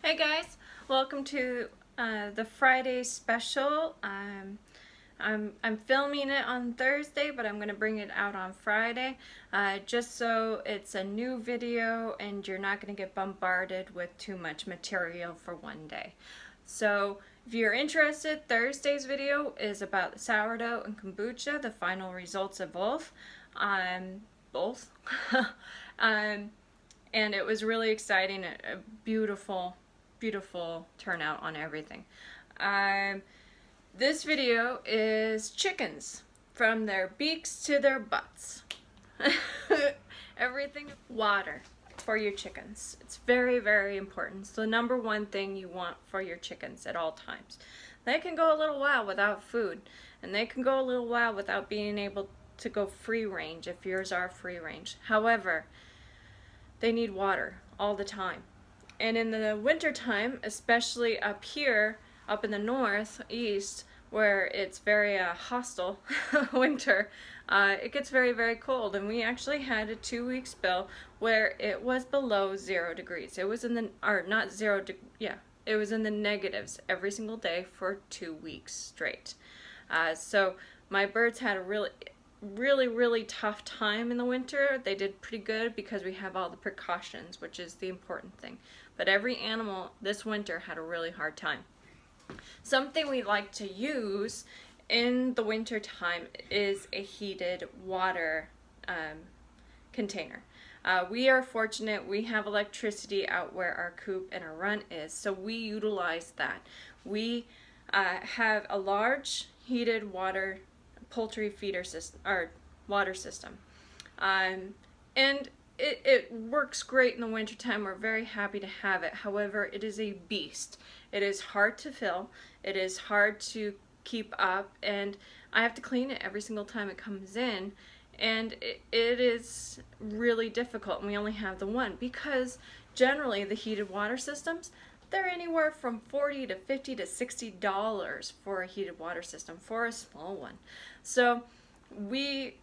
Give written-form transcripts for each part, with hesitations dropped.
Hey guys, welcome to the Friday special. I'm filming it on Thursday, but I'm gonna bring it out on Friday, just so it's a new video and you're not gonna get bombarded with too much material for one day. So if you're interested, Thursday's video is about sourdough and kombucha, the final results of both. Both. And it was really exciting, a beautiful turnout on everything. This video is chickens, from their beaks to their butts. Everything. Water for your chickens. It's very important. It's the number one thing you want for your chickens at all times. They can go a little while without food, and they can go a little while without being able to go free range if yours are free range. However, they need water all the time. And in the winter time, especially up here, up in the northeast, where it's very hostile winter, it gets very cold. And we actually had a 2-week spell where it was below 0 degrees. It was in the, or not 0, it was in the negatives every single day for 2 weeks straight. So my birds had a really tough time in the winter. They did pretty good because we have all the precautions, which is the important thing. But every animal this winter had a really hard time. Something we like to use in the winter time is a heated water container. We are fortunate, we have electricity out where our coop and our run is, so we utilize that. We have a large heated water poultry feeder system, or water system, and it works great in the wintertime. We're very happy to have it. However, it is a beast. It is hard to fill, it is hard to keep up, and I have to clean it every single time it comes in, and it is really difficult. And we only have the one because generally the heated water systems, they're anywhere from $40 to $50 to $60 for a heated water system for a small one. So we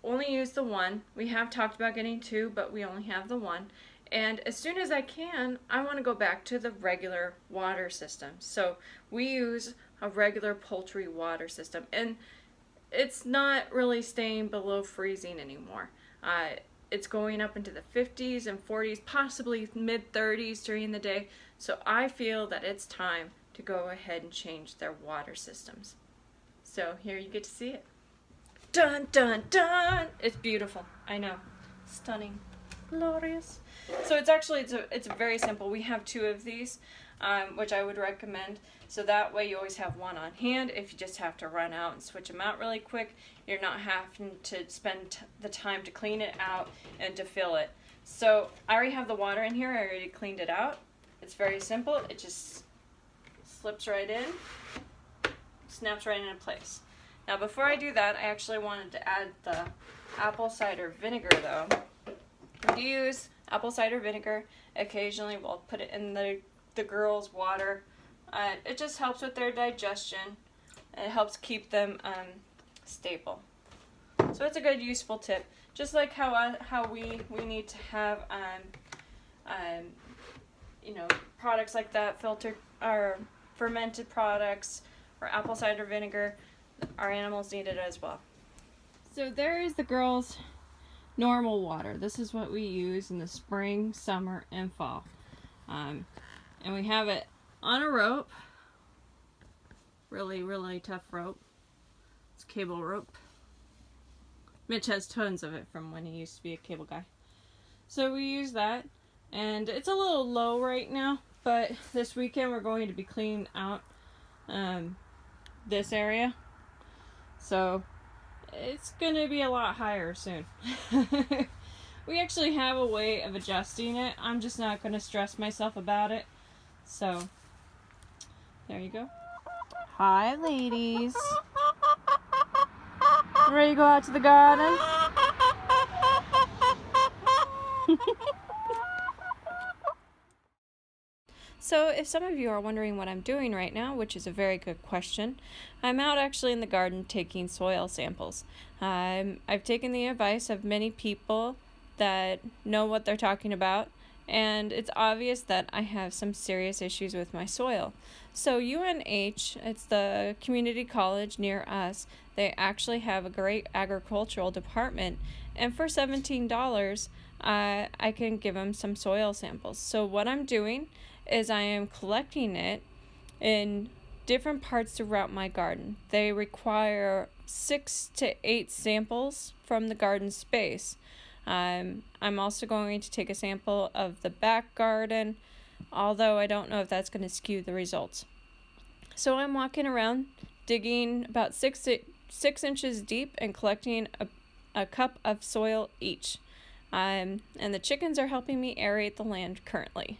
only use the one. We have talked about getting two, but we only have the one. And as soon as I can, I want to go back to the regular water system. So we use a regular poultry water system, and it's not really staying below freezing anymore. It's going up into the 50s and 40s, possibly mid 30s during the day. So I feel that it's time to go ahead and change their water systems. So here you get to see it. Dun dun dun! It's beautiful. I know. Stunning. Glorious. So it's very simple. We have 2 of these, which I would recommend. So that way you always have one on hand. If you just have to run out and switch them out really quick, you're not having to spend the time to clean it out and to fill it. So I already have the water in here. I already cleaned it out. It's very simple. It just slips right in, snaps right into place. Now before I do that, I actually wanted to add the apple cider vinegar though. We use apple cider vinegar. Occasionally we'll put it in the girls' water. It just helps with their digestion. It helps keep them stable. So it's a good useful tip. Just like how we need to have products like that, filtered or fermented products or apple cider vinegar, our animals need it as well. So there is the girls' normal water. This is what we use in the spring, summer, and fall. And we have it on a rope. Really tough rope. It's cable rope. Mitch has tons of it from when he used to be a cable guy. So we use that, and it's a little low right now, but this weekend we're going to be cleaning out this area. So it's going to be a lot higher soon. We actually have a way of adjusting it. I'm just not going to stress myself about it. So there you go. Hi, ladies. Ready to go out to the garden? So if some of you are wondering what I'm doing right now, which is a very good question, I'm out actually in the garden taking soil samples. I've taken the advice of many people that know what they're talking about, and it's obvious that I have some serious issues with my soil. So UNH, it's the community college near us, they actually have a great agricultural department, and for $17, I can give them some soil samples. So what I'm doing is I am collecting it in different parts throughout my garden. They require 6 to 8 samples from the garden space. I'm also going to take a sample of the back garden, although I don't know if that's going to skew the results. So I'm walking around digging about 6 inches deep and collecting a cup of soil each. And the chickens are helping me aerate the land currently.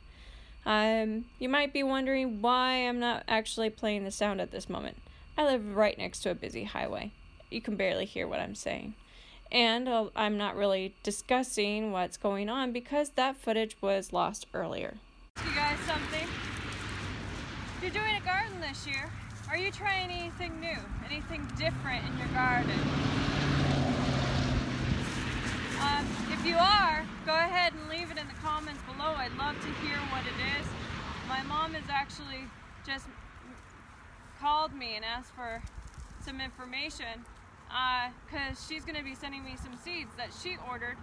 You might be wondering why I'm not actually playing the sound at this moment. I live right next to a busy highway. You can barely hear what I'm saying. And I'm not really discussing what's going on because that footage was lost earlier. You guys something? If you're doing a garden this year, are you trying anything new? Anything different in your garden? If you are, go ahead and leave it in the comments below. I'd love to hear what it is. My mom has actually just called me and asked for some information because she's going to be sending me some seeds that she ordered,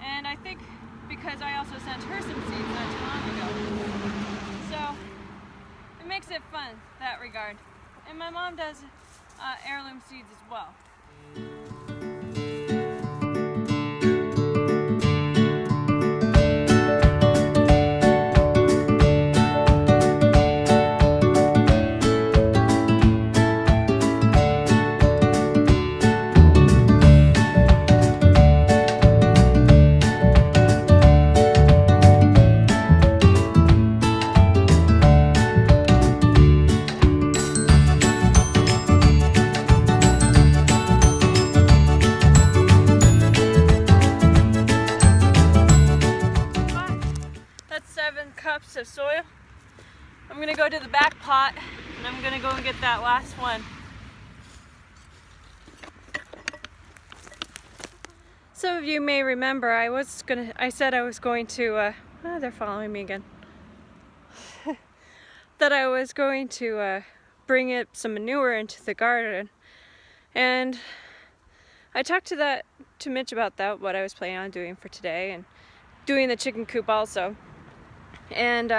and I think because I also sent her some seeds not too long ago. So it makes it fun, that regard. And my mom does heirloom seeds as well. Cups of soil. I'm gonna go to the back pot and I'm gonna go and get that last one. Some of you may remember I said I was going to they're following me again. That I was going to bring some manure into the garden, and I talked to Mitch about that, what I was planning on doing for today, and doing the chicken coop also. And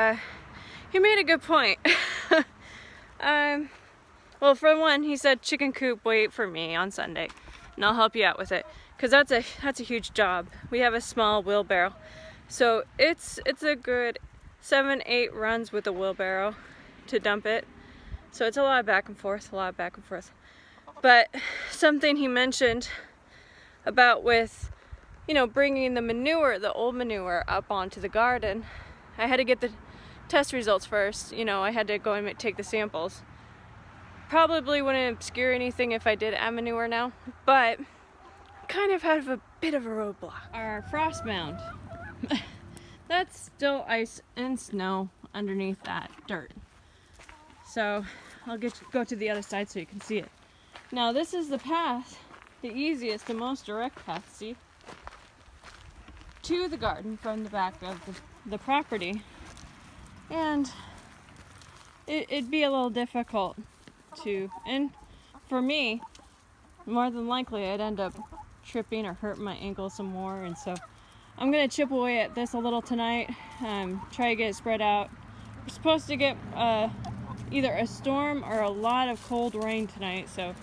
he made a good point. Well, for one, he said, chicken coop, wait for me on Sunday and I'll help you out with it, because that's a huge job. We have a small wheelbarrow, so it's a good 7-8 runs with a wheelbarrow to dump it. So it's a lot of back and forth, But something he mentioned about with, bringing the manure, the old manure, up onto the garden, I had to get the test results first. I had to go and take the samples. Probably wouldn't obscure anything if I did add manure now, but kind of have a bit of a roadblock. Our frost mound. That's still ice and snow underneath that dirt. So I'll go to the other side so you can see it. Now this is the path, the easiest, the most direct path, see? To the garden from the back of the property. And it'd be a little difficult and for me, more than likely I'd end up tripping or hurting my ankle some more, and so I'm gonna chip away at this a little tonight, try to get it spread out. We're supposed to get either a storm or a lot of cold rain tonight, so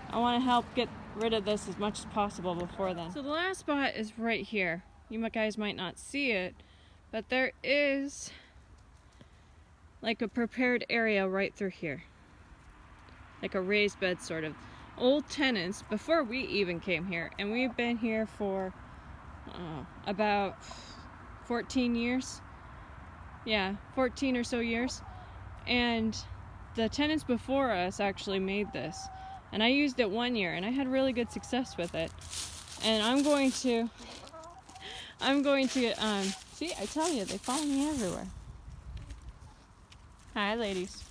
I want to help get rid of this as much as possible before then. So the last spot is right here. You guys might not see it, but there is like a prepared area right through here, like a raised bed sort of. Old tenants before we even came here, and we've been here for about 14 years. Yeah, 14 or so years. And the tenants before us actually made this, and I used it one year and I had really good success with it. And I'm going to see, I tell you, they follow me everywhere. Hi ladies.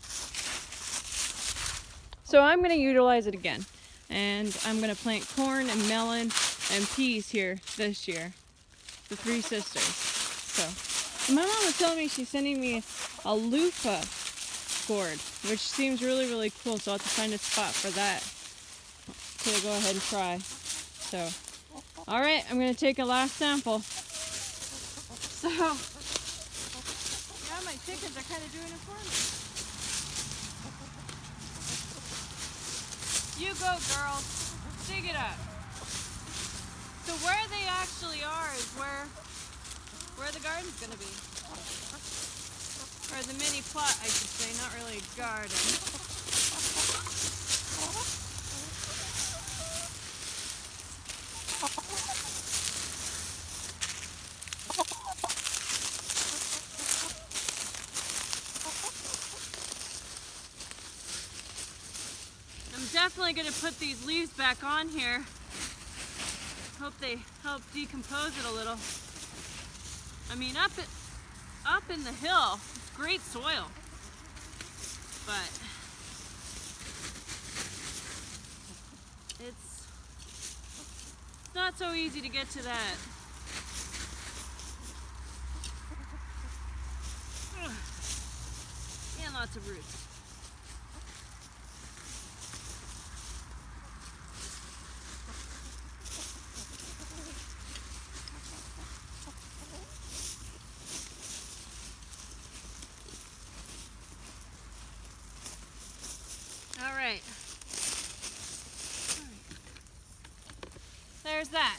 So I'm going to utilize it again, and I'm going to plant corn and melon and peas here this year, the Three Sisters. So My mom was telling me she's sending me a loofah gourd, which seems really, really cool. So I'll have to find a spot for that to go ahead and try. So, all right, I'm gonna take a last sample. So, yeah, my chickens are kind of doing it for me. You go, girls. Dig it up. So where they actually are is where the garden's gonna be. Or the mini plot, I should say, not really a garden. I'm definitely gonna put these leaves back on here. Hope they help decompose it a little. I mean, up in the hill, it's great soil, but it's not so easy to get to that. Ugh. And lots of roots. All right. There's that.